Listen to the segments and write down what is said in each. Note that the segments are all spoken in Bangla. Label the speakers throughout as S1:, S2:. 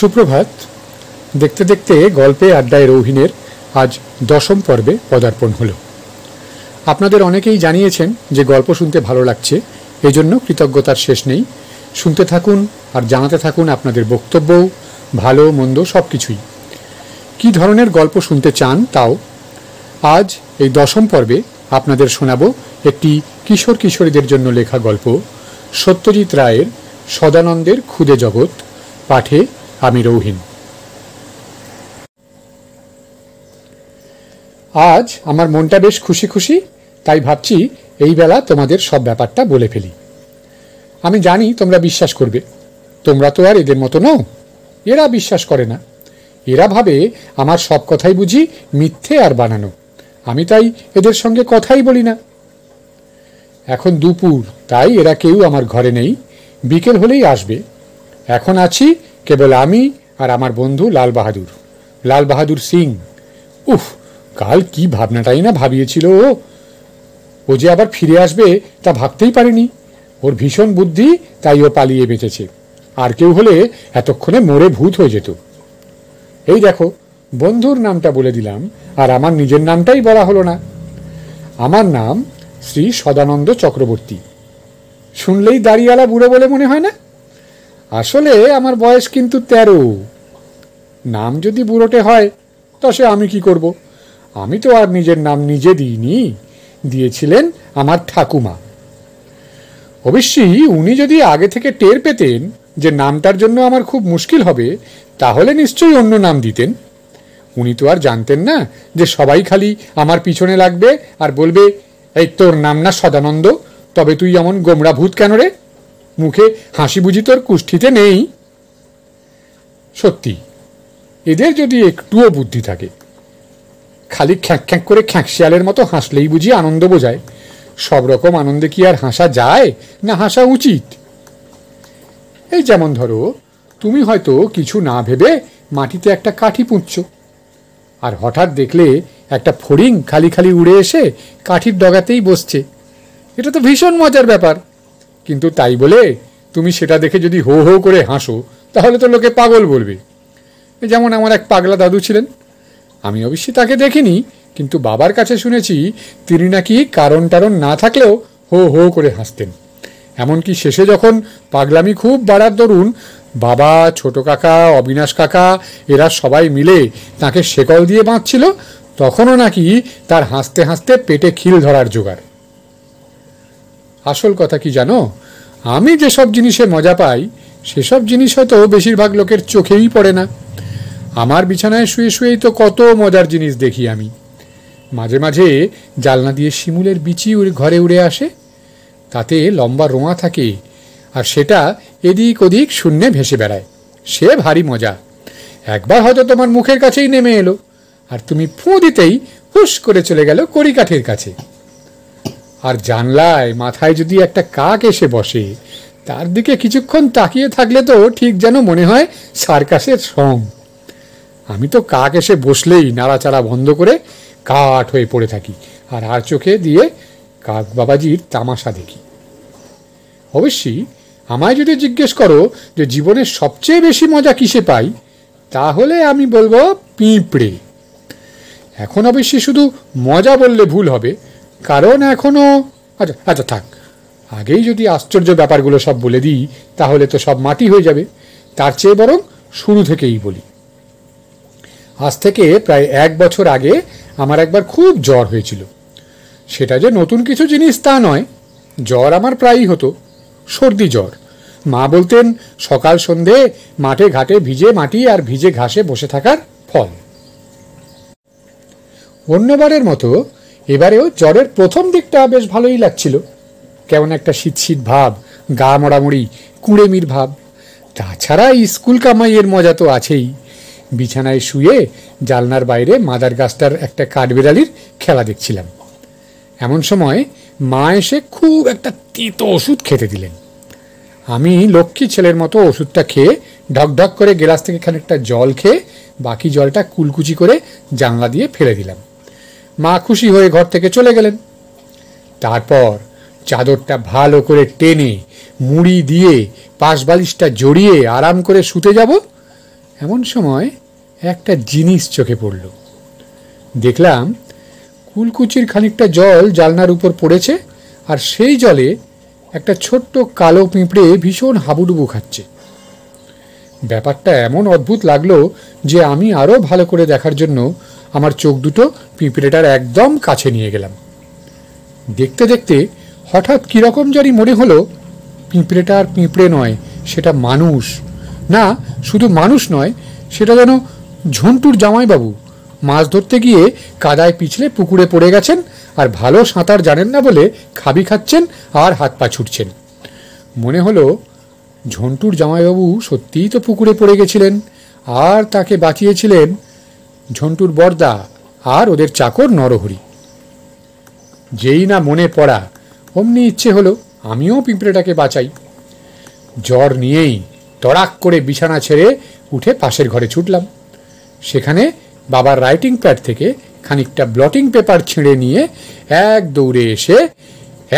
S1: সুপ্রভাত। দেখতে দেখতে গল্পে আড্ডায় রৌহিনের আজ 10ম পর্বে পদার্পণ হলো। আপনাদের অনেকেই জানিয়েছেন যে গল্প শুনতে ভালো লাগছে, এজন্য কৃতজ্ঞতার শেষ নেই। শুনতে থাকুন আর জানাতে থাকুন আপনাদের বক্তব্য, ভালো মন্দ সব কিছুই। কী ধরনের গল্প শুনতে চান তাও। আজ এই 10ম পর্বে আপনাদের শোনাব একটি কিশোর কিশোরীদের জন্য লেখা গল্প, সত্যজিৎ রায়ের সদানন্দের ক্ষুদে জগৎ। পাঠে আমি রৌহিন। আজ আমার মনটা বেশ খুশি খুশি, তাই ভাবছি এই বেলা তোমাদের সব ব্যাপারটা বলে ফেলি। আমি জানি তোমরা বিশ্বাস করবে, তোমরা তো আর এদের মতো নও। এরা বিশ্বাস করে না, এরা ভাবে আমার সব কথাই বুঝি মিথ্যে আর বানানো। আমি তাই এদের সঙ্গে কথাই বলি না। এখন দুপুর, তাই এরা কেউ আমার ঘরে নেই, বিকেল হলেই আসবে। এখন আছি কেবল আমি আর আমার বন্ধু লাল বাহাদুর সিং। উফ, কাল কি ভাবনাটাই না ভাবিয়েছিল ও যে আবার ফিরে আসবে তা ভাবতেই পারেনি। ওর ভীষণ বুদ্ধি, তাই ও পালিয়ে বেঁচেছে। আর কেউ হলে এতক্ষণে মরে ভূত হয়ে যেত। এই দেখো, বন্ধুর নামটা বলে দিলাম আর আমার নিজের নামটাই বলা হলো না। আমার নাম শ্রী সদানন্দ চক্রবর্তী। শুনলেই দাড়িওয়ালা বুড়ো বলে মনে হয় না? আসলে আমার বয়স কিন্তু 13। নাম যদি বুড়োটে হয় তা সে আমি কি করব? আমি তো আর নিজের নাম নিজে দিইনি, দিয়েছিলেন আমার ঠাকুমা। অবশ্যই উনি যদি আগে থেকে টের পেতেন যে নামটার জন্য আমার খুব মুশকিল হবে, তাহলে নিশ্চয়ই অন্য নাম দিতেন। উনি তো আর জানতেন না যে সবাই খালি আমার পিছনে লাগবে আর বলবে, এই তোর নাম না সদানন্দ, তবে তুই এমন গোমরা ভূত কেন রে? মুখে হাসি বুঝি তোর কুষ্ঠিতে নেই? সত্যি, এদের যদি একটুও বুদ্ধি থাকে, খালি খ্যাঁক খ্যাঁক করে খ্যাঁকশিয়ালের মতো হাসলেই বুঝি আনন্দ বোঝায়। সব রকম আনন্দে কি আর হাসা যায় না হাসা উচিত? এই যেমন ধরো, তুমি হয়তো কিছু না ভেবে মাটিতে একটা কাঠি পুঁতছ, আর হঠাৎ দেখলে একটা ফড়িং খালি খালি উড়ে এসে কাঠির ডগাতেই বসছে। এটা তো ভীষণ মজার ব্যাপার, কিন্তু তাই বলে তুমি সেটা দেখে যদি হো হো করে হাসো, তাহলে তো লোকে পাগল বলবে। যেমন আমার এক পাগলা দাদু ছিলেন। আমি অবশ্যই তাকে দেখিনি, কিন্তু বাবার কাছে শুনেছি তিনি নাকি কারণ টারণ না থাকলেও হো হো করে হাসতেন। এমনকি শেষে যখন পাগলামি খুব বাড়ার দরুন বাবা, ছোট কাকা, অবিনাশ কাকা এরা সবাই মিলে তাকে শেকল দিয়ে বাঁধছিল, তখনও নাকি তার হাসতে হাসতে পেটে খিল ধরার জোগাড়। আসল কথা কি জানো? আমি যেসব জিনিসে মজা পাই সেসব জিনিস হয়তো বেশিরভাগ লোকের চোখেই পড়ে না। আমার বিছানায় শুয়ে শুয়েই তো কত মজার জিনিস দেখি আমি। মাঝে মাঝে জালনা দিয়ে শিমুলের বিচি ঘরে উড়ে আসে, তাতে লম্বা রোঁয়া থাকে, আর সেটা এদিক ওদিক শূন্যে ভেসে বেড়ায়। সে ভারী মজা। একবার হয়তো তোমার মুখের কাছেই নেমে এলো, আর তুমি ফুঁ দিতেই হুস করে চলে গেল কড়িকাঠের কাছে। আর জানলায় মাথায় যদি একটা কাক এসে বসে, তার দিকে কিছুক্ষণ তাকিয়ে থাকলে তো ঠিক যেন মনে হয় সার্কাসের সং। আমি তো কাক এসে বসলেই নাড়াচাড়া বন্ধ করে কাঠ হয়ে পড়ে থাকি, আর চোখে দিয়ে কাক বাবাজির তামাশা দেখি। অবশ্যই আমায় যদি জিজ্ঞেস করো যে জীবনের সবচেয়ে বেশি মজা কিসে পাই, তাহলে আমি বলবো পিঁপড়ে। এখন অবশ্যই শুধু মজা বললে ভুল হবে, কারণ এখনো আচ্ছা থাক, আগেই যদি আশ্চর্য ব্যাপারগুলো সব বলে দিই তাহলে তো সব মাটি হয়ে যাবে। তার চেয়ে বরং শুরু থেকেই বলি। আজ থেকে প্রায় 1 বছর আগে আমার একবার খুব জ্বর হয়েছিল। সেটা যে নতুন কিছু জিনিস তা নয়, জ্বর আমার প্রায়ই হতো, সর্দি জ্বর। মা বলতেন সকাল সন্ধে মাঠে ঘাটে ভিজে মাটি আর ভিজে ঘাসে বসে থাকার ফল। অন্যবারের মতো এবারেও জ্বরের প্রথম দিকটা বেশ ভালোই লাগছিল। কেমন একটা শীত শীত ভাব, গা মোড়ামুড়ি, কুঁড়েমির ভাব। তাছাড়া স্কুল কামাইয়ের মজা তো আছেই। বিছানায় শুয়ে জালনার বাইরে মাদার গাছটার একটা কাঠবিড়ালির খেলা দেখছিলাম। এমন সময় মা এসে খুব একটা তিতো ওষুধ খেতে দিলেন। আমি লক্ষ্মী ছেলের মতো ওষুধটা খেয়ে ঢক ঢক করে গ্লাস থেকে খানিকটা জল খেয়ে বাকি জলটা কুলকুচি করে জানলা দিয়ে ফেলে দিলাম। মা খুশি হয়ে ঘর থেকে চলে গেলেন। তারপর চাদরটা ভালো করে টেনে মুড়ি দিয়ে পাশ বালিশটা জড়িয়ে আরাম করে শুতে যাব, এমন সময় একটা জিনিস চোখে পড়ল। দেখলাম কুলকুচির খানিকটা জল জানলার উপর পড়েছে, আর সেই জলে একটা ছোট্ট কালো পিঁপড়ে ভীষণ হাবুডুবু খাচ্ছে। ব্যাপারটা এমন অদ্ভুত লাগলো যে আমি আরও ভালো করে দেখার জন্য আমার চোখ দুটো পিঁপড়েটার একদম কাছে নিয়ে গেলাম। দেখতে দেখতে হঠাৎ কীরকম জানি মনে হলো পিঁপড়েটা আর পিঁপড়ে নয়, সেটা মানুষ। না, শুধু মানুষ নয়, সেটা যেন ঝন্টুর জামাইবাবু মাছ ধরতে গিয়ে কাদায় পিছলে পুকুরে পড়ে গেছেন, আর ভালো সাঁতার জানেন না বলে খাবি খাচ্ছেন আর হাত পা ছুটছেন। মনে হলো ঝন্টুর জামাইবাবু সত্যিই তো পুকুরে পড়ে গেছিলেন, আর তাকে বাঁচিয়েছিলেন ঝন্টুর বড়দা আর ওদের চাকর নরহরি। যেই না মনে পড়া, অমনি ইচ্ছে হলো আমিও পিঁপড়েটাকে বাঁচাই। জ্বর নিয়েই তড়াক করে বিছানা ছেড়ে উঠে পাশের ঘরে ছুটলাম। সেখানে বাবার রাইটিং প্যাড থেকে খানিকটা ব্লটিং পেপার ছিঁড়ে নিয়ে এক দৌড়ে এসে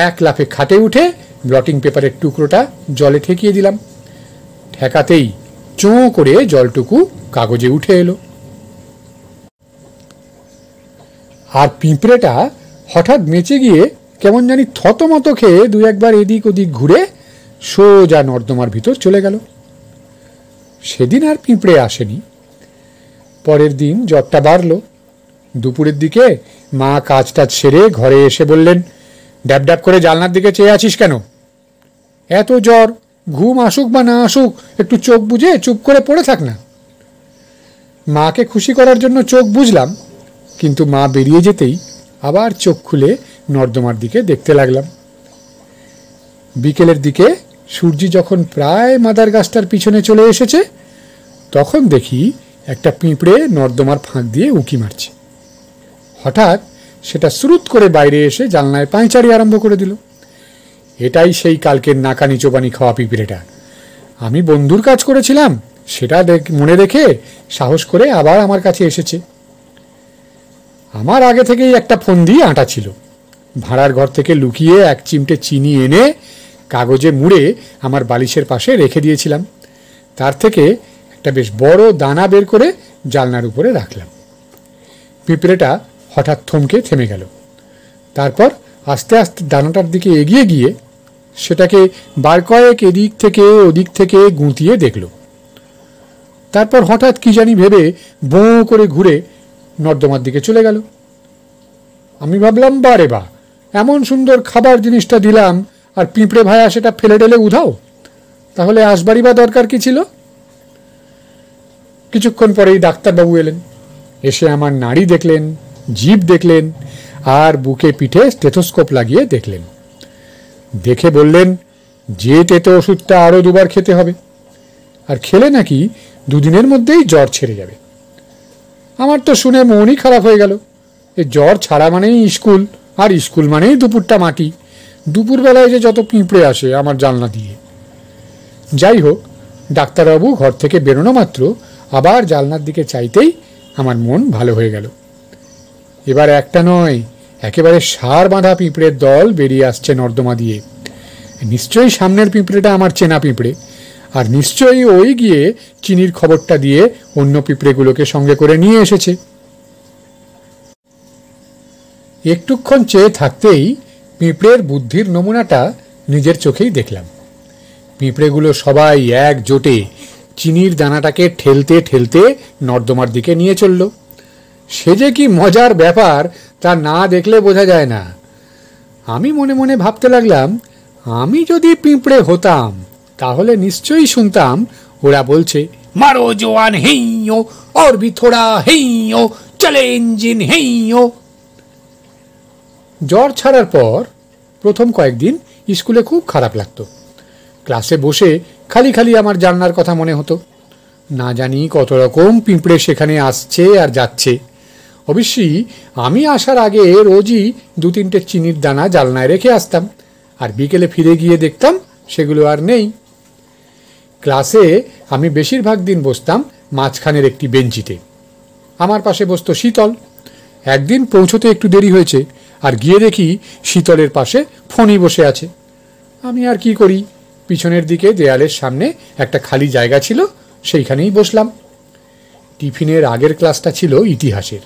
S1: এক লাফে খাটে উঠে ব্লটিং পেপারের টুকরোটা জলে ঠেকিয়ে দিলাম। ঠেকাতেই চোঁ করে জলটুকু কাগজে উঠে এলো। আর পিঁপড়েটা হঠাৎ নেচে গিয়ে কেমন জানি থতমত খেয়ে দু একবার এদিক ওদিক ঘুরে সোজা নর্দমার ভিতর চলে গেল। সেদিন আর পিঁপড়ে আসেনি। পরের দিন জ্বরটা বাড়ল। দুপুরের দিকে মা কাজ টাজ সেরে ঘরে এসে বললেন, ড্যাব ড্যাব করে জানলার দিকে চেয়ে আছিস কেন? এত জ্বর, ঘুম আসুক বা না আসুক একটু চোখ বুজে চুপ করে পড়ে থাক না। মাকে খুশি করার জন্য চোখ বুঝলাম, কিন্তু মা বেরিয়ে যেতেই আবার চোখ খুলে নর্দমার দিকে দেখতে লাগলাম। বিকেলের দিকে সূর্যি যখন প্রায় মাদার গাছটার পিছনে চলে এসেছে, তখন দেখি একটা পিঁপড়ে নর্দমার ফাঁক দিয়ে উঁকি মারছে। হঠাৎ সেটা সুরুত করে বাইরে এসে জানলায় পাঁচারি আরম্ভ করে দিল। এটাই সেই কালকের নাকানি চোবানি খাওয়া পিঁপড়েটা। আমি বন্ধুর কাজ করেছিলাম সেটা মনে রেখে সাহস করে আবার আমার কাছে এসেছে। আমার আগে থেকেই একটা ফন্দি আঁটা ছিল। ভাড়ার ঘর থেকে লুকিয়ে এক চিমটে চিনি এনে কাগজে মুড়ে আমার বালিশের পাশে রেখে দিয়েছিলাম। তার থেকে একটা বেশ বড় দানা বের করে জানলার উপরে রাখলাম। পিঁপড়েটা হঠাৎ থমকে থেমে গেল। তারপর আস্তে আস্তে দানাটার দিকে এগিয়ে গিয়ে সেটাকে বার কয়েক এদিক থেকে ওদিক থেকে গুঁতিয়ে দেখল। তারপর হঠাৎ কি জানি ভেবে বোঁ করে ঘুরে নর্দমার দিকে চলে গেল। আমি ভাবলাম, বারে বা, এমন সুন্দর খাবার জিনিসটা দিলাম আর পিঁপড়ে ভায়া সেটা ফেলে টেলে উধাও, তাহলে আসবারই বা দরকার কি ছিল? কিছুক্ষণ পরেই ডাক্তারবাবু এলেন। এসে আমার নাড়ি দেখলেন, জিভ দেখলেন, আর বুকে পিঠে স্টেথোস্কোপ লাগিয়ে দেখলেন। দেখে বললেন, যে তেতো ওষুধটা আরও 2 বার খেতে হবে, আর খেলে নাকি 2 দিনের মধ্যেই জ্বর ছেড়ে যাবে। আমার তো শুনে মনই খারাপ হয়ে গেল। এই জ্বর ছাড়া মানেই স্কুল, আর স্কুল মানেই দুপুরটা মাটি। দুপুরবেলায় যে যত পিঁপড়ে আসে আমার জানলা দিয়ে। যাই হোক, ডাক্তারবাবু ঘর থেকে বেরোনো মাত্র আবার জানলার দিকে চাইতেই আমার মন ভালো হয়ে গেল। এবার একটা নয়, একেবারে সার বাঁধা পিঁপড়ের দল বেরিয়ে আসছে নর্দমা দিয়ে। নিশ্চয়ই সামনের পিঁপড়েটা আমার চেনা পিঁপড়ে, আর নিশ্চয়ই ওই গিয়ে চিনির খবরটা দিয়ে অন্য পিঁপড়েগুলোকে সঙ্গে করে নিয়ে এসেছে। একটুক্ষণ চেয়ে থাকতেই পিঁপড়ের বুদ্ধির নমুনাটা নিজের চোখেই দেখলাম। পিঁপড়েগুলো সবাই একজোটে চিনির দানাটাকে ঠেলতে ঠেলতে নর্দমার দিকে নিয়ে চলল। সে যে কি মজার ব্যাপার তা না দেখলে বোঝা যায় না। আমি মনে মনে ভাবতে লাগলাম, আমি যদি পিঁপড়ে হতাম তাহলে নিশ্চয়ই শুনতাম ওরা বলছে, মারো জোয়ান হেইও, और भी थोड़ा হেইও, চলে ইঞ্জিন হেইও। জ্বর ছাড়ার পর প্রথম কয়েকদিন স্কুলে খুব খারাপ লাগতো। ক্লাসে বসে খালি খালি আমার জানলার কথা মনে হতো। না জানি কত রকম পিঁপড়ে সেখানে আসছে আর যাচ্ছে। অবশ্যই আমি আসার আগে রোজই 2-3টে চিনির দানা জানলায় রেখে আসতাম, আর বিকেলে ফিরে গিয়ে দেখতাম সেগুলো আর নেই। ক্লাসে আমি বেশিরভাগ দিন বসতাম মাঝখানের একটি বেঞ্চিতে। আমার পাশে বসতো শীতল। একদিন পৌঁছতে একটু দেরি হয়েছে, আর গিয়ে দেখি শীতলের পাশে ফণি বসে আছে। আমি আর কি করি, পিছনের দিকে দেয়ালের সামনে একটা খালি জায়গা ছিল, সেইখানেই বসলাম। টিফিনের আগের ক্লাসটা ছিল ইতিহাসের।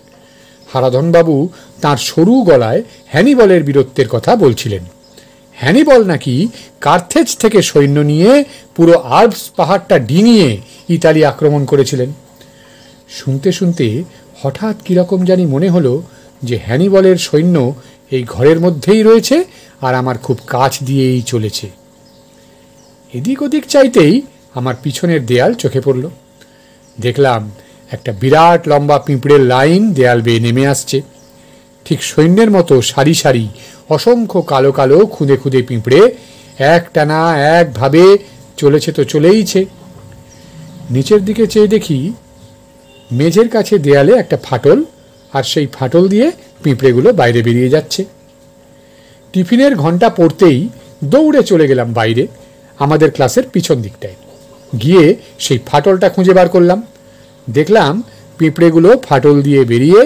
S1: হারাধনবাবু তাঁর সরু গলায় হ্যানিবলের বীরত্বের কথা বলছিলেন। হ্যানিবল নাকি কার্থেজ থেকে সৈন্য নিয়ে পুরো আল্পস পাহাড়টা ডিঙিয়ে ইতালি আক্রমণ করেছিলেন। শুনতে শুনতে হঠাৎ কীরকম জানি মনে হলো যে হ্যানিবলের সৈন্য এই ঘরের মধ্যেই রয়েছে আর আমার খুব কাছ দিয়েই চলেছে। এদিক ওদিক চাইতেই আমার পিছনের দেয়াল চোখে পড়ল। দেখলাম একটা বিরাট লম্বা পিঁপড়ের লাইন দেয়াল বেয়ে নেমে আসছে। ঠিক সৈন্যের মতো সারি সারি অসংখ্য কালো কালো খুদে খুদে পিঁপড়ে একটানা একভাবে চলেছে তো চলেইছে। নিচের দিকে চেয়ে দেখি মেঝের কাছে দেয়ালে একটা ফাটল, আর সেই ফাটল দিয়ে পিঁপড়েগুলো বাইরে বেরিয়ে যাচ্ছে। টিফিনের ঘন্টা পড়তেই দৌড়ে চলে গেলাম বাইরে, আমাদের ক্লাসের পিছন দিকটায়। গিয়ে সেই ফাটলটা খুঁজে বার করলাম। দেখলাম পিঁপড়েগুলো ফাটল দিয়ে বেরিয়ে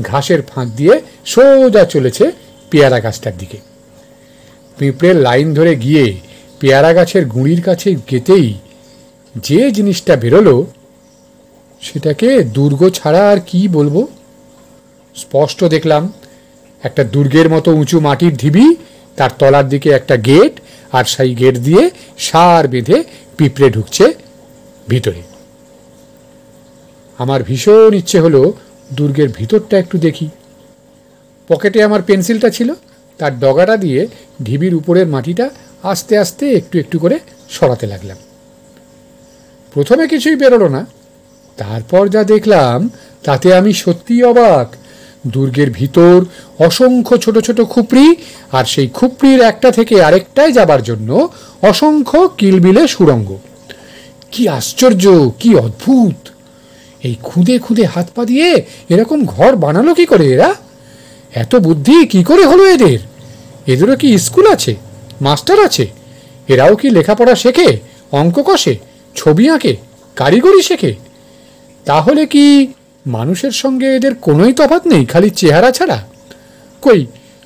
S1: ঘাসের ফাঁক দিয়ে সোজা চলেছে পেয়ারা গাছটার দিকে। পিঁপড়ের লাইন ধরে গিয়ে পেয়ারা গাছের গুঁড়ির কাছে গেতেই যে জিনিসটা বেরোলো সেটাকে দুর্গ ছাড়া আর কি বলবো। স্পষ্ট দেখলাম একটা দুর্গের মতো উঁচু মাটির ঢিবি, তার তলার দিকে একটা গেট, আর সেই গেট দিয়ে সার বেঁধে পিঁপড়ে ঢুকছে ভিতরে। আমার ভীষণ ইচ্ছে হলো দুর্গের ভিতরটা একটু দেখি। পকেটে আমার পেন্সিলটা ছিল, তার ডগাটা দিয়ে ঢিবির উপরের মাটিটা আস্তে আস্তে একটু একটু করে সরাতে লাগলাম। প্রথমে কিছুই বেরোলো না, তারপর যা দেখলাম তাতে আমি সত্যিই অবাক। দুর্গের ভিতর অসংখ্য ছোট ছোট খুপড়ি, আর সেই খুপড়ির একটা থেকে আরেকটায় যাবার জন্য অসংখ্য কিলবিলে সুড়ঙ্গ। কি আশ্চর্য, কি অদ্ভুত! এই খুদে খুদে হাত পা দিয়ে এরকম ঘর বানালো কি করে এরা? এত বুদ্ধি কি করে হলো এদের? এদেরও কি স্কুল আছে, মাস্টার আছে? এরাও কি লেখাপড়া শেখে, অঙ্ক কষে, ছবি আঁকে, কারিগরি শেখে? তাহলে কি মানুষের সঙ্গে এদের কোনোই তফাৎ নেই, খালি চেহারা ছাড়া? কই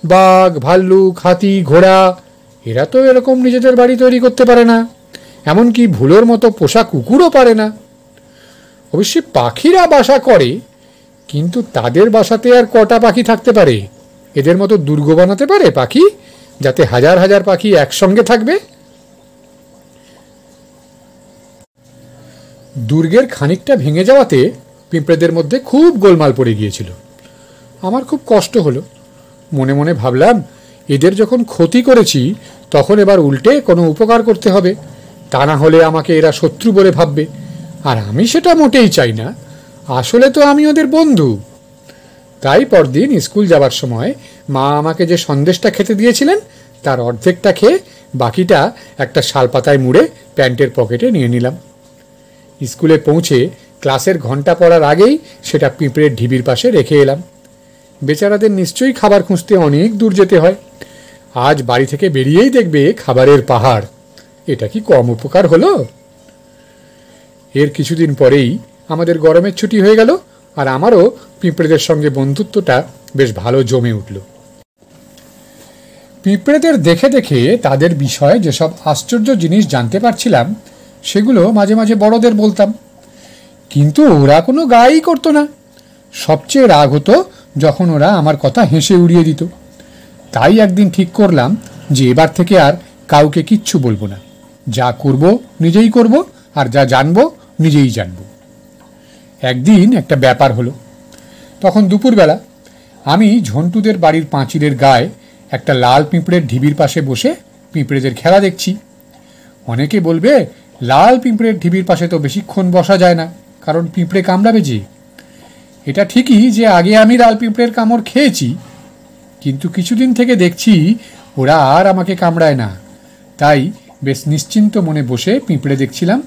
S1: বাঘ, ভাল্লুক, হাতি, ঘোড়া এরা তো এরকম নিজেদের বাড়ি তৈরি করতে পারে না, এমনকি ভুলোর মতো পোষা কুকুরও পারে না। অবশ্যই পাখিরা বাসা করে, কিন্তু তাদের বাসাতে আর কটা পাখি থাকতে পারে? এদের মতো দুর্গ বানাতে পারে পাখি, যাতে হাজার হাজার পাখি একসঙ্গে থাকবে? দুর্গের খানিকটা ভেঙে যাওয়াতে পিঁপড়েদের মধ্যে খুব গোলমাল পড়ে গিয়েছিল। আমার খুব কষ্ট হলো। মনে মনে ভাবলাম, এদের যখন ক্ষতি করেছি তখন এবার উল্টে কোনো উপকার করতে হবে, তা না হলে আমাকে এরা শত্রু বলে ভাববে, আর আমি সেটা মোটেই চাই না। আসলে তো আমি ওদের বন্ধু। তাই পরদিন স্কুল যাবার সময় মা আমাকে যে সন্দেশটা খেতে দিয়েছিলেন তার অর্ধেকটা খেয়ে বাকিটা একটা শালপাতায় মুড়ে প্যান্টের পকেটে নিয়ে নিলাম। স্কুলে পৌঁছে ক্লাসের ঘন্টা পড়ার আগেই সেটা পিঁপড়ের ঢিবির পাশে রেখে এলাম। বেচারাদের নিশ্চয়ই খাবার খুঁজতে অনেক দূর যেতে হয়। আজ বাড়ি থেকে বেরিয়েই দেখবে খাবারের পাহাড়। এটা কি কম উপকার হলো? এর কিছুদিন পরেই আমাদের গরমের ছুটি হয়ে গেল, আর আমারও পিঁপড়েদের সঙ্গে বন্ধুত্বটা বেশ ভালো জমে উঠল। পিঁপড়েদের দেখে দেখে তাদের বিষয়ে যেসব আশ্চর্য জিনিস জানতে পারছিলাম সেগুলো মাঝে মাঝে বড়দের বলতাম, কিন্তু ওরা কোনো গায়েই করতো না। সবচেয়ে রাগ হতো যখন ওরা আমার কথা হেসে উড়িয়ে দিত। তাই একদিন ঠিক করলাম যে এবার থেকে আর কাউকে কিচ্ছু বলবো না। যা করব নিজেই করব, আর যা জানবো নিজেই জানব। একদিন একটা ব্যাপার হলো। তখন দুপুরবেলা আমি ঝন্টুদের বাড়ির পাঁচিলের গায়ে একটা লাল পিঁপড়ের ঢিবির পাশে বসে পিঁপড়েদের খেলা দেখছি। অনেকে বলবে, লাল পিঁপড়ের ঢিবির পাশে তো বেশিক্ষণ বসা যায় না, কারণ পিঁপড়ে কামড়াবে যে। এটা ঠিকই যে আগে আমি লাল পিঁপড়ের কামড় খেয়েছি, কিন্তু কিছুদিন থেকে দেখছি ওরা আর আমাকে কামড়ায় না। তাই বেশ নিশ্চিন্ত মনে বসে পিঁপড়ে দেখছিলাম।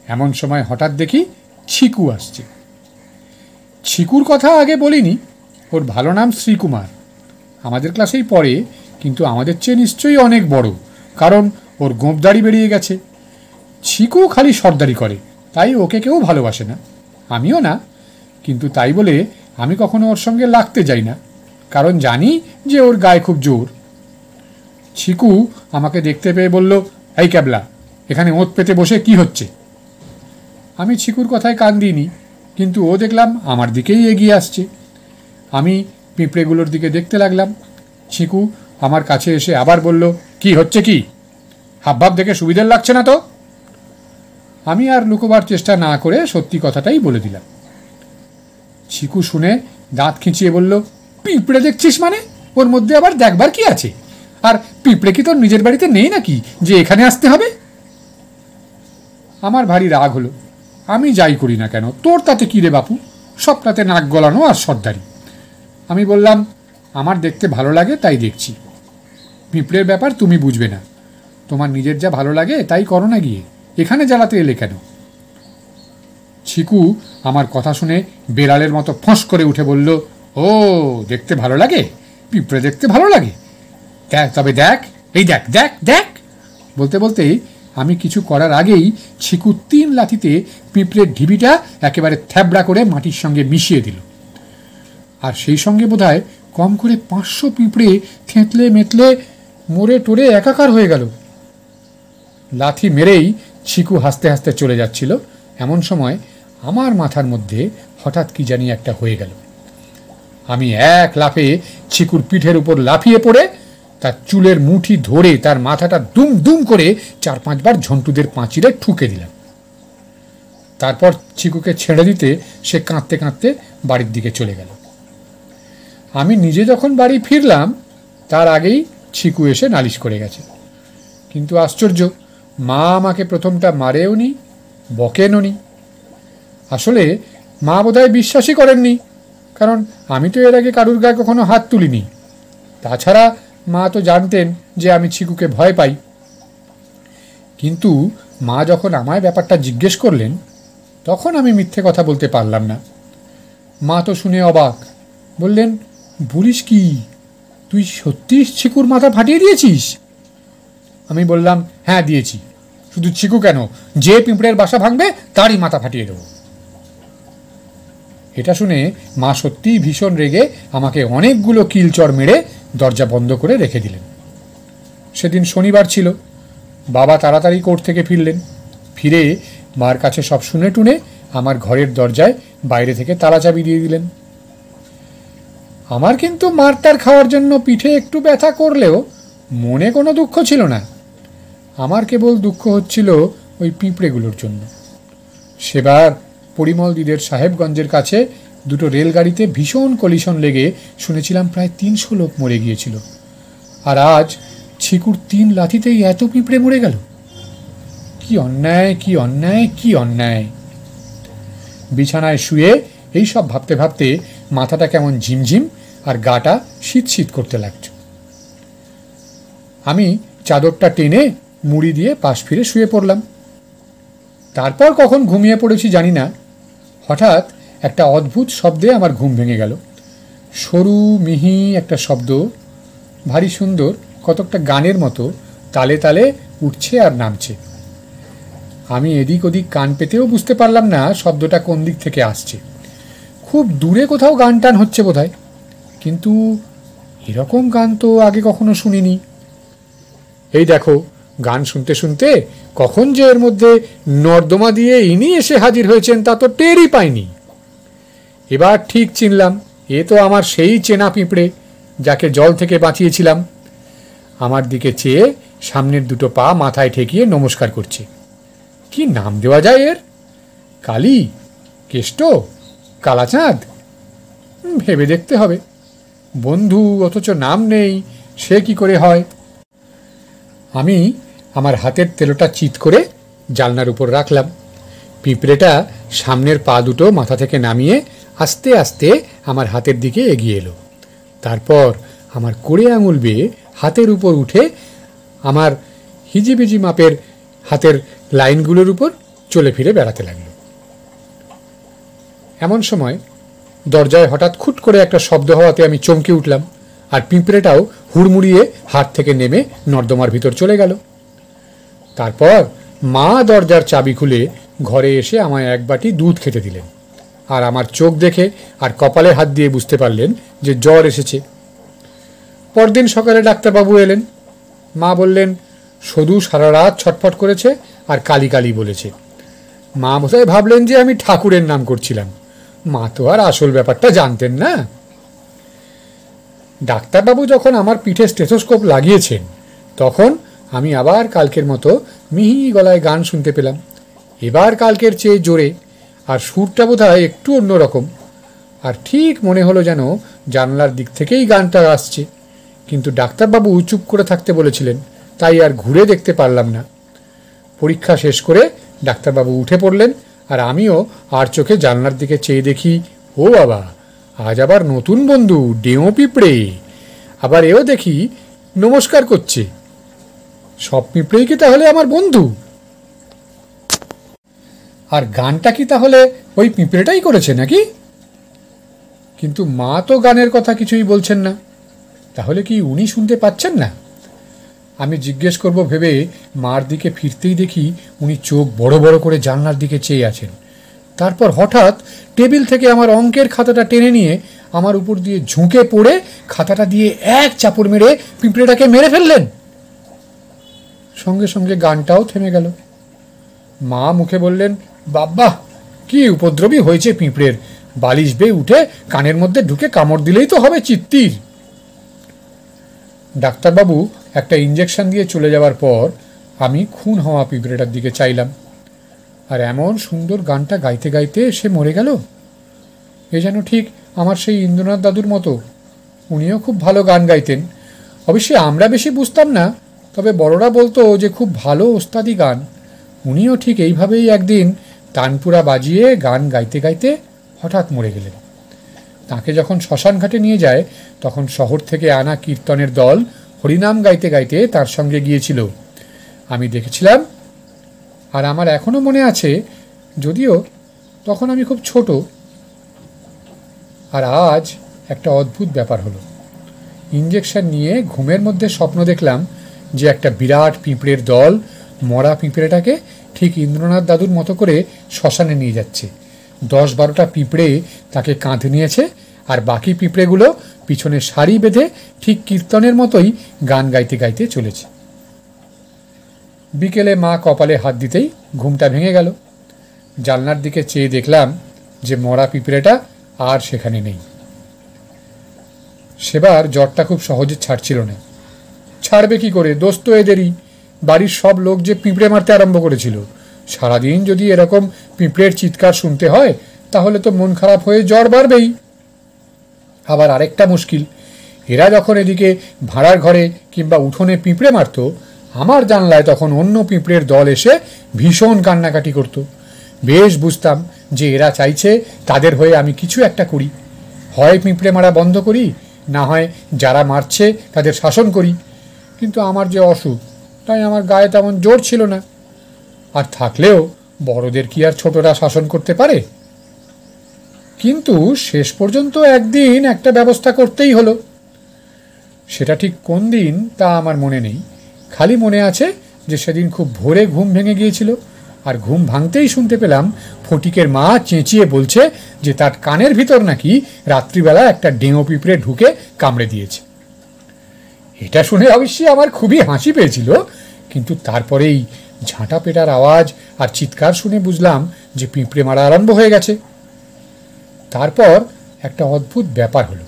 S1: এমন সময় হঠাৎ দেখি ছিকু আসছে। ছিকুর কথা আগে বলিনি। ওর ভালো নাম শ্রীকুমার। আমাদের ক্লাসেই পড়ে, কিন্তু আমাদের চেয়ে নিশ্চয়ই অনেক বড়, কারণ ওর গোঁপদাড়ি বেরিয়ে গেছে। ছিকু খালি সর্দারি করে, তাই ওকে কেউ ভালোবাসে না, আমিও না। কিন্তু তাই বলে আমি কখনো ওর সঙ্গে লাগতে যাই না, কারণ জানি যে ওর গায়ে খুব জোর। ছিকু আমাকে দেখতে পেয়ে বলল, এই ক্যাবলা, এখানে ওঁত পেতে বসে কি হচ্ছে? আমি ছিকুর কথায় কান দিইনি, কিন্তু ও দেখলাম আমার দিকেই এগিয়ে আসছে। আমি পিঁপড়েগুলোর দিকে দেখতে লাগলাম। চিকু আমার কাছে এসে আবার বলল, কি হচ্ছে কি? হাবভাব দেখে সুবিধের লাগছে না তো? আমি আর লুকোবার চেষ্টা না করে সত্যি কথাটাই বলে দিলাম। চিকু শুনে দাঁত খিঁচিয়ে বলল, পিঁপড়ে দেখছিস মানে? ওর মধ্যে আবার দেখবার কি আছে? আর পিঁপড়ে কি তোর নিজের বাড়িতে নেই নাকি যে এখানে আসতে হবে? আমার ভারী রাগ হলো। আমি যাই করি না কেন, তোর তাতে কি রে বাপু? সবটাতে নাক গলানো আর সর্দারি। আমি বললাম, আমার দেখতে ভালো লাগে তাই দেখছি। পিঁপড়ের ব্যাপার তুমি বুঝবে না। তোমার নিজের যা ভালো লাগে তাই করো না, গিয়ে এখানে জ্বালাতে এলে কেন? চিকু আমার কথা শুনে বেড়ালের মতো ফোঁস করে উঠে বলল, ও দেখতে ভালো লাগে? পিঁপড়ে দেখতে ভালো লাগে? দেখ তবে দেখ, এই দেখ দেখ দেখ। বলতে বলতেই আমি কিছু করার আগেই চিকু 3 লাথিতে পিঁপড়ের ঢিবিটা একেবারে থ্যাবড়া করে মাটির সঙ্গে মিশিয়ে দিল। আর সেই সঙ্গে বোধহয় কম করে 500 পিঁপড়ে থেঁতলে মেতলে মরে টরে একাকার হয়ে গেল। লাথি মেরেই চিকু হাসতে হাসতে চলে যাচ্ছিল। এমন সময় আমার মাথার মধ্যে হঠাৎ কি জানি একটা হয়ে গেল। আমি এক লাফে চিকুর পিঠের উপর লাফিয়ে পড়ে তার চুলের মুঠি ধরে তার মাথাটা দুম দুম করে 4-5 বার ঝন্টুদের পাঁচিরে ঠুকে দিলাম। তারপর চিকুকে ছেড়ে দিতে সে কাঁদতে কাঁদতে বাড়ির দিকে চলে গেল। আমি নিজে যখন বাড়ি ফিরলাম তার আগেই চিকু এসে নালিশ করে গেছে। কিন্তু আশ্চর্য, মা আমাকে প্রথমটা মারেও নি, বকেনও নি। আসলে মা বোধহয় বিশ্বাসই করেননি, কারণ আমি তো এর আগে কারুর গায়ে কখনো হাত তুলিনি। তাছাড়া মা তো জানতেন যে আমি চিকুকে ভয় পাই। কিন্তু মা যখন আমায় ব্যাপারটা জিজ্ঞেস করলেন তখন আমি মিথ্যে কথা বলতে পারলাম না। মা তো শুনে অবাক, বললেন, বলিস কি, তুই সত্যি চিকুর মাথা ফাটিয়ে দিয়েছিস? আমি বললাম, হ্যাঁ দিয়েছি। শুধু চিকু কেন, যে পিঁপড়ের বাসা ভাঙবে তারই মাথা ফাটিয়ে দেবো। এটা শুনে মা সত্যিই ভীষণ রেগে আমাকে অনেকগুলো কিলচড় মেরে দরজা বন্ধ করে রেখে দিলেন। সেদিন শনিবার ছিল। বাবা তাড়াতাড়ি কোর্ট থেকে ফিরলেন। ফিরে মার কাছে সব শুনে টুনে আমার ঘরের দরজায় বাইরে থেকে তালা চাবি দিয়ে দিলেন। আমার কিন্তু মারটার খাওয়ার জন্য পিঠে একটু ব্যথা করলেও মনে কোনো দুঃখ ছিল না। আমার কেবল দুঃখ হচ্ছিল ওই পিঁপড়েগুলোর জন্য। সেবার পরিমল দিদের সাহেবগঞ্জের কাছে 2টো রেলগাড়িতে ভীষণ কলিশন লেগে শুনেছিলাম প্রায় 300 লোক মরে গিয়েছিল। আর আজ চিকুর 3 লাথিতেই এত পিঁপড়ে মরে গেল। কি অন্যায়, কি অন্যায়, কি অন্যায়! বিছানায় শুয়ে এই সব ভাবতে ভাবতে মাথাটা কেমন ঝিমঝিম আর গাটা শীত শীত করতে লাগছে। আমি চাদরটা টেনে মুড়ি দিয়ে পাশ ফিরে শুয়ে পড়লাম। তারপর কখন ঘুমিয়ে পড়েছি জানি না, হঠাৎ একটা অদ্ভুত শব্দে আমার ঘুম ভেঙে গেল। সরু মিহি একটা শব্দ, ভারী সুন্দর, কতকটা গানের মতো তালে তালে উঠছে আর নামছে। আমি এদিক ওদিক কান পেতেও বুঝতে পারলাম না শব্দটা কোন দিক থেকে আসছে। খুব দূরে কোথাও গান টান হচ্ছে বোধহয়, কিন্তু এরকম গান তো আগে কখনো শুনিনি। এই দেখো, গান শুনতে শুনতে কখন যে এর মধ্যে নর্দমা দিয়ে ইনি এসে হাজির হয়েছেন তা তো টেরই পাইনি। এবার ঠিক চিনলাম, এ তো আমার সেই চেনা পিঁপড়ে যাকে জল থেকে বাঁচিয়েছিলাম। আমার দিকে চেয়ে সামনের 2টো পা মাথায় ঠেকিয়ে নমস্কার করছে। কি নাম দেওয়া যায় এর? কালী, কেষ্ট, কালাচাঁদ? ভেবে দেখতে হবে। বন্ধু অথচ নাম নেই, সে কি করে হয়? আমি আমার হাতের তেলোটা চিৎ করে জানলার উপর রাখলাম। পিঁপড়েটা সামনের পা 2টো মাথা থেকে নামিয়ে আস্তে আস্তে আমার হাতের দিকে এগিয়ে এলো। তারপর আমার কোড়ে আঙুল বেয়ে হাতের উপর উঠে আমার হিজিবিজি মাপের হাতের লাইনগুলোর উপর চলে ফিরে বেড়াতে লাগলো। এমন সময় দরজায় হঠাৎ খুট করে একটা শব্দ হওয়াতে আমি চমকে উঠলাম, আর পিঁপড়েটাও হুড়মুড়িয়ে হাত থেকে নেমে নর্দমার ভিতর চলে গেল। তারপর মা দরজার চাবি খুলে ঘরে এসে আমায় 1 বাটি দুধ খেতে দিলেন, আর আমার চোখ দেখে আর কপালে হাত দিয়ে বুঝতে পারলেন যে জ্বর এসেছে। পরদিন সকালে ডাক্তারবাবু এলেন। মা বললেন, শুধু সারা রাত ছটফট করেছে আর কালি কালি বলেছে। মা বোধহয় ভাবলেন যে আমি ঠাকুরের নাম করছিলাম। মা তো আর আসল ব্যাপারটা জানতেন না। ডাক্তারবাবু যখন আমার পিঠে স্টেথোস্কোপ লাগিয়েছেন তখন আমি আবার কালকের মতো মিহি গলায় গান শুনতে পেলাম, এবার কালকের চেয়ে জোরে, আর সুরটা বোধহয় একটু অন্যরকম। আর ঠিক মনে হলো যেন জানলার দিক থেকেই গানটা আসছে, কিন্তু ডাক্তারবাবু চুপ করে থাকতে বলেছিলেন, তাই আর ঘুরে দেখতে পারলাম না। পরীক্ষা শেষ করে ডাক্তারবাবু উঠে পড়লেন, আর আমিও আর চোখে জানলার দিকে চেয়ে দেখি, ও বাবা, আজ আবার নতুন বন্ধু ডেও পিঁপড়ে। আবার এও দেখি নমস্কার করছে। সব পিঁপড়েই কি তাহলে আমার বন্ধু? আর গানটা কি তাহলে ওই পিঁপড়েটাই করেছে নাকি? কিন্তু মা তো গানের কথা কিছুই বলছেন না, তাহলে কি উনি শুনতে পাচ্ছেন না? আমি জিজ্ঞেস করব ভেবে মার দিকে ফিরতেই দেখি উনি চোখ বড় বড় করে জানলার দিকে চেয়ে আছেন। তারপর হঠাৎ টেবিল থেকে আমার অঙ্কের খাতাটা টেনে নিয়ে আমার উপর দিয়ে ঝুঁকে পড়ে খাতাটা দিয়ে এক চাপড় মেরে পিঁপড়েটাকে মেরে ফেললেন। সঙ্গে সঙ্গে গানটাও থেমে গেল। মা মুখে বললেন, বাবা, কি উপদ্রবী হয়েছে পিঁপড়ের, বালিশ বেয়ে উঠে কানের মধ্যে ঢুকে কামড় দিলেই তো হবে চিত্তির। ডাক্তারবাবু একটা ইঞ্জেকশন দিয়ে চলে যাওয়ার পর আমি খুন হওয়া পিঁপড়েটার দিকে চাইলাম, আর এমন সুন্দর গানটা গাইতে গাইতে সে মরে গেল। এ যেন ঠিক আমার সেই ইন্দ্রনাথ দাদুর মতো। উনিও খুব ভালো গান গাইতেন, অবশ্যই আমরা বেশি বুঝতাম না, তবে বড়রা বলতো যে খুব ভালো ওস্তাদি গান। উনিও ঠিক এইভাবেই একদিন তানপুরা বাজিয়ে গান গাইতে গাইতে হঠাৎ মরে গেলেন। তাকে যখন শ্মশান ঘাটে নিয়ে যায় তখন শহর থেকে আনা কীর্তনের দল হরিনাম গাইতে গাইতে তার সঙ্গে গিয়েছিল। আমি দেখেছিলাম, আর আমার এখনো মনে আছে, যদিও তখন আমি খুব ছোট। আর আজ একটা অদ্ভুত ব্যাপার হলো। ইঞ্জেকশন নিয়ে ঘুমের মধ্যে স্বপ্ন দেখলাম যে একটা বিরাট পিঁপড়ের দল মরা পিঁপড়েটাকে ঠিক ইন্দ্রনাথ দাদুর মতো করে শ্মশানে নিয়ে যাচ্ছে। 10-12টা পিঁপড়ে তাকে কাঁধে নিয়েছে, আর বাকি পিঁপড়েগুলো পিছনে সারি বেঁধে ঠিক কীর্তনের মতোই গান গাইতে গাইতে চলেছে। বিকেলে মা কপালে হাত দিতেই ঘুমটা ভেঙে গেল। জানলার দিকে চেয়ে দেখলাম যে মরা পিঁপড়েটা আর সেখানে নেই। সেবার জ্বরটা খুব সহজে ছাড়ছিল না। ছাড়বে কি করে, দোষ তো এদেরই। বাড়ির সব লোক যে পিঁপড়ে মারতে আরম্ভ করেছিল। সারাদিন যদি এরকম পিঁপড়ের চিৎকার শুনতে হয় তাহলে তো মন খারাপ হয়ে জ্বর বাড়বেই। আবার আরেকটা মুশকিল, এরা যখন এদিকে ভাড়ার ঘরে কিংবা উঠোনে পিঁপড়ে মারত, আমার জানলায় তখন অন্য পিঁপড়ের দল এসে ভীষণ কান্নাকাটি করত। বেশ বুঝতাম যে এরা চাইছে তাদের হয়ে আমি কিছু একটা করি, হয় পিঁপড়ে মারা বন্ধ করি, না হয় যারা মারছে তাদের শাসন করি। কিন্তু আমার যে অসুখ, তাই আমার গায়ে তেমন জোর ছিল না। আর থাকলেও বড়দের কি আর ছোটরা শাসন করতে পারে? কিন্তু শেষ পর্যন্ত একদিন একটা ব্যবস্থা করতেই হলো। সেটা ঠিক কোন দিন তা আমার মনে নেই, খালি মনে আছে যে সেদিন খুব ভোরে ঘুম ভেঙে গিয়েছিল, আর ঘুম ভাঙতেই শুনতে পেলাম ফটিকের মা চেঁচিয়ে বলছে যে তার কানের ভিতর নাকি রাত্রিবেলা একটা ডেঙো পিঁপড়ে ঢুকে কামড়ে দিয়েছে। এটা শুনে অবশ্যই আমার খুবই হাসি পেয়েছিল, কিন্তু তারপরেই ঝাঁটা পেটার আওয়াজ আর চিৎকার শুনে বুঝলাম যে পিঁপড়ে মারা আরম্ভ হয়ে গেছে। তারপর একটা অদ্ভুত ব্যাপার হলো।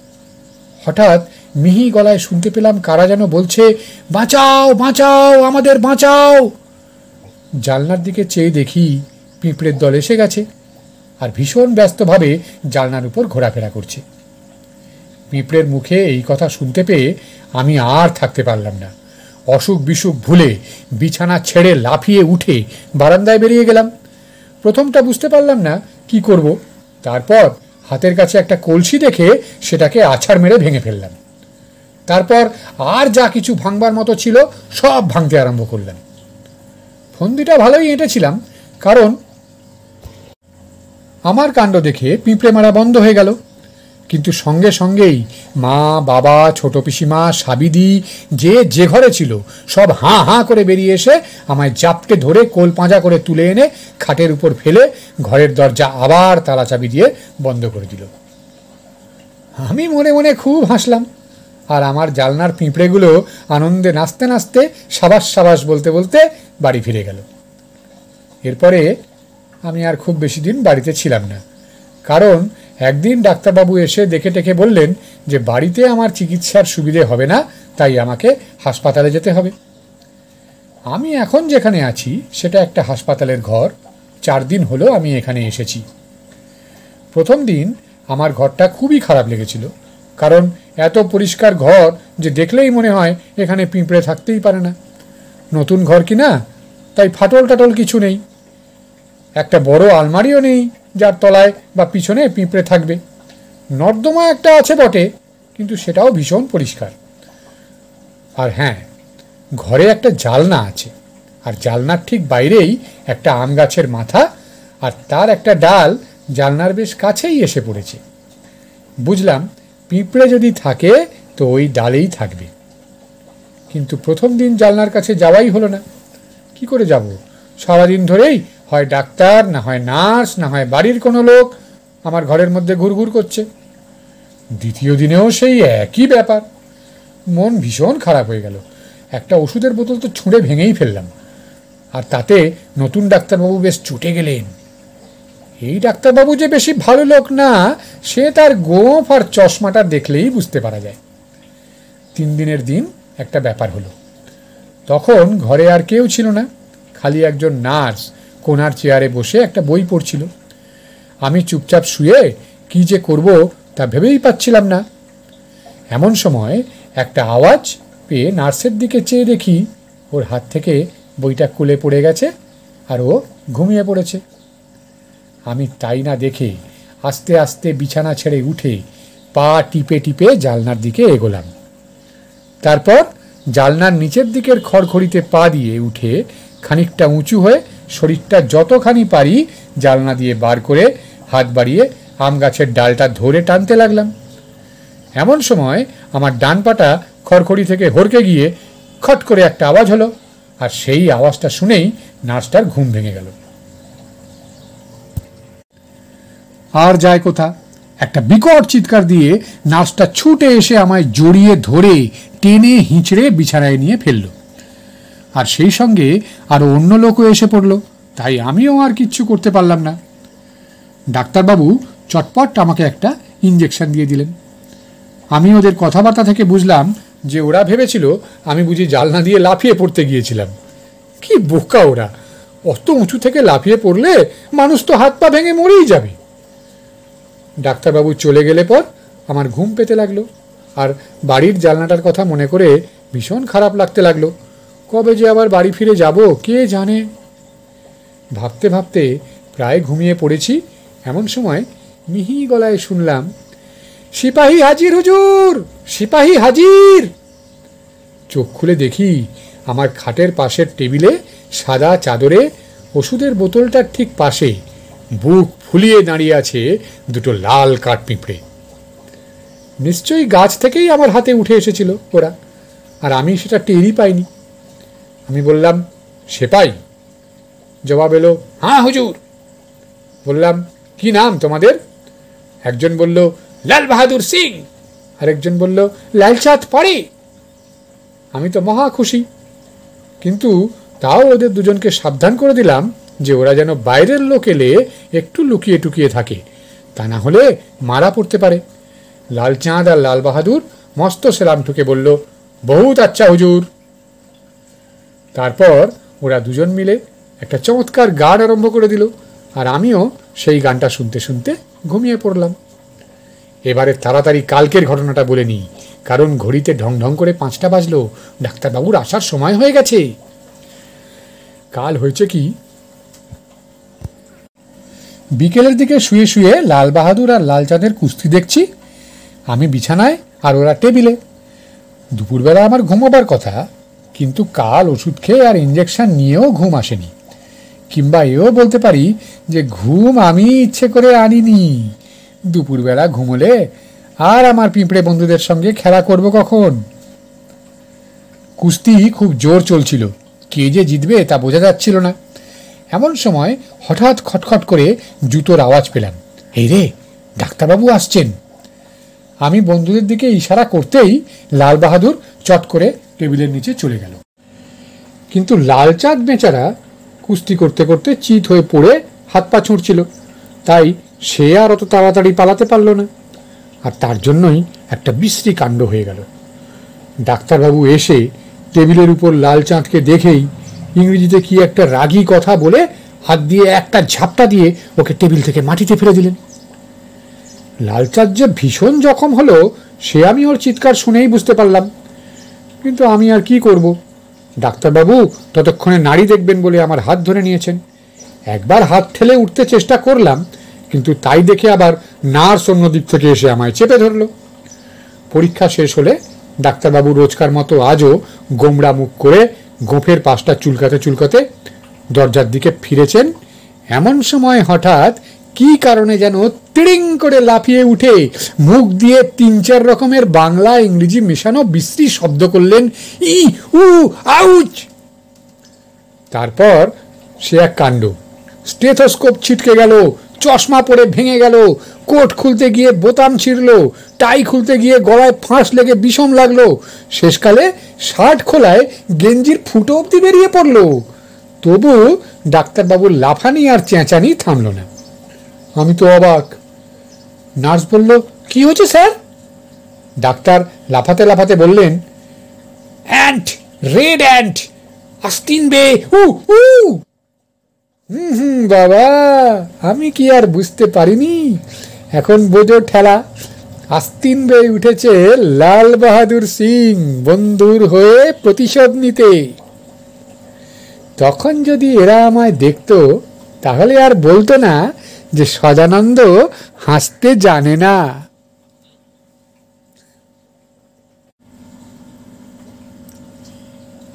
S1: হঠাৎ মিহি গলায় শুনতে পেলাম কারা যেন বলছে, বাঁচাও বাঁচাও, আমাদের বাঁচাও। জানলার দিকে চেয়ে দেখি পিঁপড়ের দল এসে গেছে, আর ভীষণ ব্যস্তভাবে জানলার উপর ঘোরাফেরা করছে। পিঁপড়ের মুখে এই কথা শুনতে পেয়ে আমি আর থাকতে পারলাম না। অসুখ বিসুখ ভুলে বিছানা ছেড়ে লাফিয়ে উঠে বারান্দায় বেরিয়ে গেলাম। প্রথমটা বুঝতে পারলাম না কি করব, তারপর হাতের কাছে একটা কলসি দেখে সেটাকে আছাড় মেরে ভেঙে ফেললাম। তারপর আর যা কিছু ভাঙবার মতো ছিল সব ভাঙতে আরম্ভ করলাম। ফন্দিটা ভালোই এঁটেছিলাম, কারণ আমার কাণ্ড দেখে পিঁপড়ে মারা বন্ধ হয়ে গেল। কিন্তু সঙ্গে সঙ্গেই মা, বাবা, ছোট পিসিমা, সাবিদি যে ঘরে ছিল সব হাঁ হাঁ করে বেরিয়ে এসে আমায় জাপটে ধরে কোল পাঁজা করে তুলে এনে খাটের উপর ফেলে ঘরের দরজা আবার তালা চাবি দিয়ে বন্ধ করে দিল। আমি মনে মনে খুব হাসলাম, আর আমার জালনার পিঁপড়েগুলো আনন্দে নাচতে নাচতে সাবাস সাবাস বলতে বলতে বাড়ি ফিরে গেল। এরপরে আমি আর খুব বেশি দিন বাড়িতে ছিলাম না, কারণ একদিন ডাক্তারবাবু এসে দেখে টেকে বললেন যে বাড়িতে আমার চিকিৎসার সুবিধে হবে না, তাই আমাকে হাসপাতালে যেতে হবে। আমি এখন যেখানে আছি সেটা একটা হাসপাতালের ঘর। 4 দিন হলো আমি এখানে এসেছি। প্রথম দিন আমার ঘরটা খুবই খারাপ লেগেছিল, কারণ এত পরিষ্কার ঘর যে দেখলেই মনে হয় এখানে পিঁপড়ে থাকতেই পারে না। নতুন ঘর কিনা, তাই ফাটল টাটল কিছু নেই। একটা বড় আলমারিও নেই যার তলায় বা পিছনে পিঁপড়ে থাকবে। নর্দমা একটা আছে বটে, কিন্তু সেটাও ভীষণ পরিষ্কার। আর হ্যাঁ, ঘরে একটা জালনা আছে, আর জালনার ঠিক বাইরেই একটা আম গাছের মাথা, আর তার একটা ডাল জালনার বেশ কাছেই এসে পড়েছে। বুঝলাম পিঁপড়ে যদি থাকে তো ওই ডালেই থাকবে। কিন্তু প্রথম দিন জালনার কাছে যাওয়াই হলো না। কি করে যাব? সারাদিন ধরেই হয় ডাক্তার, না হয় নার্স, না হয় বাড়ির কোনো লোক আমার ঘরের মধ্যে ঘুরঘুর করছে। দ্বিতীয় দিনেও সেই একই ব্যাপার। মন ভীষণ খারাপ হয়ে গেল। একটা ওষুধের বোতল তো ছুঁড়ে ভেঙেই ফেললাম, আর তাতে নতুন ডাক্তারবাবু বেশ চটে গেলেন। এই ডাক্তারবাবু যে বেশি ভালো লোক না, সে তার গোঁফ আর চশমাটা দেখলেই বুঝতে পারা যায়। 3 দিনের দিন একটা ব্যাপার হলো। তখন ঘরে আর কেউ ছিল না, খালি একজন নার্স কোনার চেয়ারে বসে একটা বই পড়ছিল। আমি চুপচাপ শুয়ে কি যে করব তা ভেবেই পাচ্ছিলাম না। এমন সময় একটা আওয়াজ পেয়ে নার্সের দিকে চেয়ে দেখি ওর হাত থেকে বইটা খুলে পড়ে গেছে আর ও ঘুমিয়ে পড়েছে। আমি তাই না দেখে আস্তে আস্তে বিছানা ছেড়ে উঠে পা টিপে টিপে জালনার দিকে এগোলাম। তারপর জালনার নিচের দিকের খড়খড়িতে পা দিয়ে উঠে খানিকটা উঁচু হয়ে শরীরটা যতখানি পারি জালনা দিয়ে বার করে হাত বাড়িয়ে আম গাছের ডালটা ধরে টানতে লাগলাম। এমন সময় আমার ডান পাটা খড়খড়ি থেকে হড়কে গিয়ে খট করে একটা আওয়াজ হলো, আর সেই আওয়াজটা শুনেই নার্সটার ঘুম ভেঙে গেল। আর যায় কোথা, একটা বিকট চিৎকার দিয়ে নার্সটা ছুটে এসে আমায় জড়িয়ে ধরে টেনে হিঁচড়ে বিছানায় নিয়ে ফেলল। আর সেই সঙ্গে আরো অন্য লোকও এসে পড়ল, তাই আমিও আর কিচ্ছু করতে পারলাম না। ডাক্তারবাবু চটপট আমাকে একটা ইঞ্জেকশন দিয়ে দিলেন। আমি ওদের কথাবার্তা থেকে বুঝলাম যে ওরা ভেবেছিল আমি বুঝি জালনা দিয়ে লাফিয়ে পড়তে গিয়েছিলাম। কি বোকা ওরা! অত উঁচু থেকে লাফিয়ে পড়লে মানুষ তো হাত পা ভেঙে মরেই যাবে। ডাক্তারবাবু চলে গেলে পর আমার ঘুম পেতে লাগলো, আর বাড়ির জালনাটার কথা মনে করে ভীষণ খারাপ লাগতে লাগলো। কবে যে আবার বাড়ি ফিরে যাব কে জানে। ভাবতে ভাবতে প্রায় ঘুমিয়ে পড়েছি। এমন সময় মিহি গলায় শুনলাম, সিপাহী হাজির হুজুর, সিপাহী হাজির। চোখ খুলে দেখি আমার খাটের পাশের টেবিলে সাদা চাদরে ওষুধের বোতলটার ঠিক পাশে বুক ফুলিয়ে দাঁড়িয়ে আছে দুটো লাল কাঠ পিঁপড়ে। নিশ্চয়ই গাছ থেকেই আমার হাতে উঠে এসেছিল ওরা, আর আমি সেটা টেরই পাইনি। আমি বললাম, সেপাই? জবাব এলো, হ্যাঁ হুজুর। বললাম, কি নাম তোমাদের? একজন বলল, লাল বাহাদুর সিং। আরেকজন বলল, লালচাঁদ পড়ে। আমি তো মহা খুশি, কিন্তু তাও ওদের দুজনকে সাবধান করে দিলাম যে ওরা যেন বাইরের লোক এলে একটু লুকিয়ে টুকিয়ে থাকে, তা না হলে মারা পড়তে পারে। লালচাঁদ আর লাল বাহাদুর মস্ত সেলাম ঠুকে বলল, বহুত আচ্ছা হুজুর। তারপর ওরা দুজন মিলে একটা চমৎকার গান আরম্ভ করে দিল, আর আমিও সেই গানটা শুনতে শুনতে ঘুমিয়ে পড়লাম। এবারে তাড়াতাড়ি কালকের ঘটনাটা বলে নিই, কারণ ঘড়িতে ঢং ঢং করে 5টা বাজলো, ডাক্তারবাবুর আসার সময় হয়ে গেছে। কাল হয়েছে কি, বিকেলের দিকে শুয়ে শুয়ে লাল বাহাদুর আর লালচাঁদের কুস্তি দেখছি। আমি বিছানায় আর ওরা টেবিলে। দুপুরবেলা আমার ঘুমোবার কথা, কিন্তু কাল ওষুধ খেয়ে আর ইঞ্জেকশন নিয়েও ঘুম আসেনি। কিংবা এও বলতে পারি যে ঘুম আমি ইচ্ছে করে আনিনি। দুপুরবেলা ঘুমোলে আর আমার পিঁপড়ে বন্ধুদের সঙ্গে খেলা করব কখন? কুস্তি খুব জোর চলছিল, কে যে জিতবে তা বোঝা যাচ্ছিল না। এমন সময় হঠাৎ খটখট করে জুতোর আওয়াজ পেলাম। এই রে, ডাক্তারবাবু আসছেন। আমি বন্ধুদের দিকে ইশারা করতেই লাল বাহাদুর চট করে টেবিলের নিচে চলে গেল। কিন্তু লালচাঁদ বেচারা কুস্তি করতে করতে চিত হয়ে পড়ে হাত পা ছুঁড়ছিল, তাই সে আর অত তাড়াতাড়ি পালাতে পারল না, আর তার জন্যই একটা বিশ্রী কাণ্ড হয়ে গেল। ডাক্তারবাবু এসে টেবিলের উপর লালচাঁদকে দেখেই ইংরেজিতে কি একটা রাগী কথা বলে হাত দিয়ে একটা ঝাপটা দিয়ে ওকে টেবিল থেকে মাটিতে ফেলে দিলেন। লালচাঁদ যে ভীষণ জখম হলো সে আমি ওর চিৎকার শুনেই বুঝতে পারলাম, কিন্তু আমি আর কি করব। ডাক্তারবাবু ততক্ষণে নাড়ি দেখবেন বলে আমার হাত ধরে নিয়েছেন। একবার হাত ঠেলে উঠতে চেষ্টা করলাম, কিন্তু তাই দেখে আবার নার্স অন্য দিক থেকে এসে আমায় চেপে ধরল। পরীক্ষা শেষ হলে ডাক্তারবাবু রোজকার মতো আজও গোমড়া মুখ করে গোঁফের পাশটা চুলকাতে চুলকাতে দরজার দিকে ফিরেছেন। এমন সময় হঠাৎ কি কারণে যেন তিড়িং করে লাফিয়ে উঠে মুখ দিয়ে ৩-৪ রকমের বাংলা ইংরেজি মেশানো বিশ্রী শব্দ করলেন, ই উ আউচ। তারপর সে এক কাণ্ড, স্টেথোস্কোপ ছিটকে গেল, চশমা পরে ভেঙে গেল, কোট খুলতে গিয়ে বোতাম ছিঁড়ল, টাই খুলতে গিয়ে গলায় ফাঁস লেগে বিষম লাগলো, শেষকালে শার্ট খোলায় গেঞ্জির ফুটো অব্দি বেরিয়ে পড়ল। তবু ডাক্তারবাবুর লাফানি আর চেঁচানি থামল না। আমি তো অবাক। নার্স বলল, কি হয়েছে স্যার? ডাক্তার লাফাতে লাফাতে বললেন, অ্যান্ট, রেড অ্যান্ট, আস্তিন বে, উ উ। বাবা, আমি কি আর বুঝতে পারিনি? এখন বোঝো ঠেলা। আস্তিন বে উঠেছে লাল বাহাদুর সিং বন্ধুর হয়ে প্রতিশোধ নিতে। তখন যদি এরা আমায় দেখতো তাহলে আর বলতো না যে সদানন্দ হাসতে জানে না।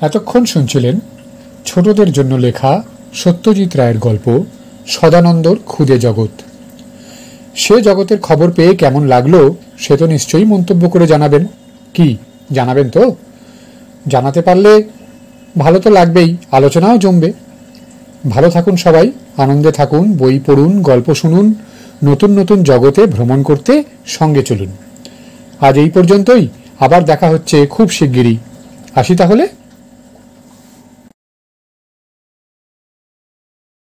S1: এতক্ষণ শুনছিলেন ছোটদের জন্য লেখা সত্যজিৎ রায়ের গল্প সদানন্দর ক্ষুদে জগৎ। সে জগতের খবর পেয়ে কেমন লাগলো সে তো নিশ্চয়ই মন্তব্য করে জানাবেন। কি জানাবেন তো? জানাতে পারলে ভালো তো লাগবেই, আলোচনাও জমবে। ভালো থাকুন সবাই, আনন্দে থাকুন, বই পড়ুন, গল্প শুনুন, নতুন নতুন জগতে ভ্রমণ করতে সঙ্গে চলুন। আজ এই পর্যন্তই, আবার দেখা হচ্ছে খুব শিগগিরই। আসি তাহলে।